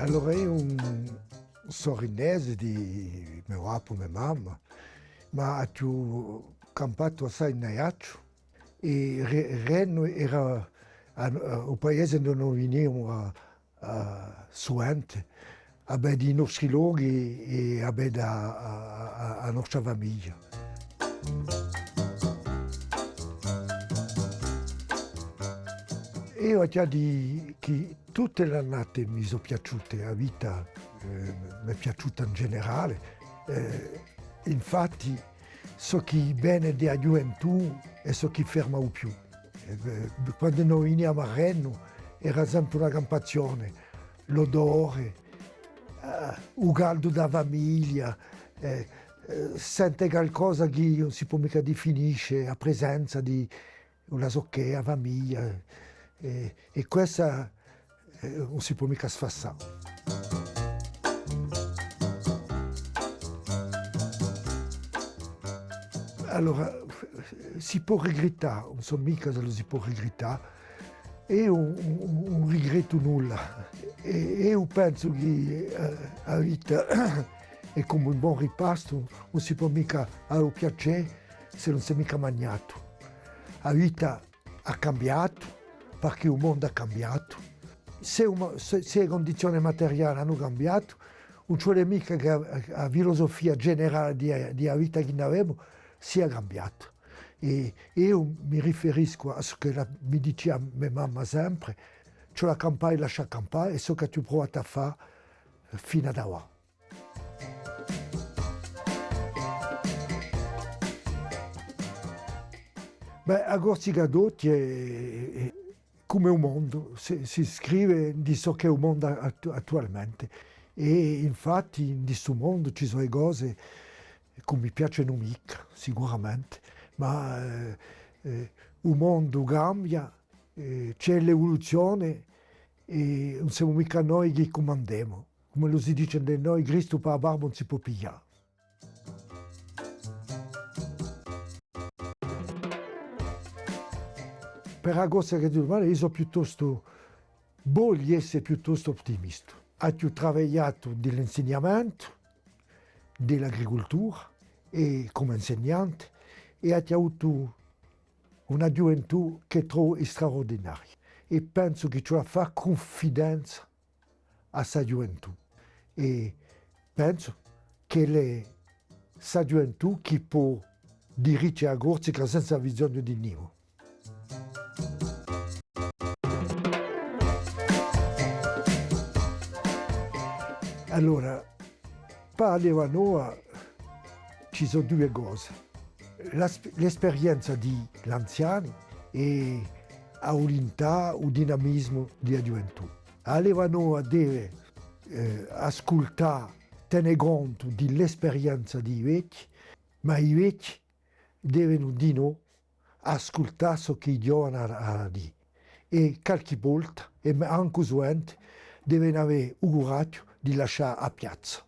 Allora io sono rinese di mio papà e mia mamma, ma ho campato assai in Ajaccio e Renno era un paese dove noi venivamo a suente, a vedere i nostri luoghi e a vedere la nostra famiglia. Io ho già detto che tutte le annate mi sono piaciute, la vita mi è piaciuta in generale. Infatti so che bene della gioventù e so che ferma più. Quando noi veniamo a Renno era sempre una gran passione, l'odore, il caldo della famiglia, sente qualcosa che non si può mica definisce, la presenza di una socchea famiglia. E questa non si può mica sfassare. Allora, si può regrettare, non so mica se lo si può regrettare, e non regretto nulla. E io penso che la vita è come un buon ripasto, non si può mica avere piacere se non si è mica mangiato. La vita ha cambiato, perché il mondo ha cambiato. Se le condizioni materiali hanno cambiato, non ci vuole mica che la filosofia generale della vita che noi abbiamo sia cambiata. E io mi riferisco a ciò che mi diceva mia mamma sempre, c'è la campagna e lascia campare, e so che tu provato a fare fino ad ora. Beh, a Gorzi Gadotti è come un mondo, si scrive di ciò che è un mondo attualmente. E infatti in questo mondo ci sono cose che mi piacciono mica, sicuramente, ma il mondo cambia, c'è l'evoluzione e non siamo mica noi che comandiamo. Come lo si dice da noi, Cristo per la barba non si può pigliare. Per la cosa che tu io sono piuttosto, voglio essere piuttosto ottimista. Ho lavorato dell'insegnamento, dell'agricoltura e come insegnante e ho avuto una gioventù che trovo straordinaria e penso che ci fa confidenza a questa gioventù e penso che è questa gioventù che può dirigere a Corsica senza bisogno di niente. Allora, parliamo a noi, ci sono due cose. L'esperienza degli anziani e la volontà, il dinamismo della gioventù. Allora noi deve ascoltare, tenere conto dell'esperienza dei vecchi, ma i vecchi devono di noi ascoltare ciò che i giovani hanno a dire. E qualche volta, e anche usualmente, devono avere il coraggio di lasciare a piazza.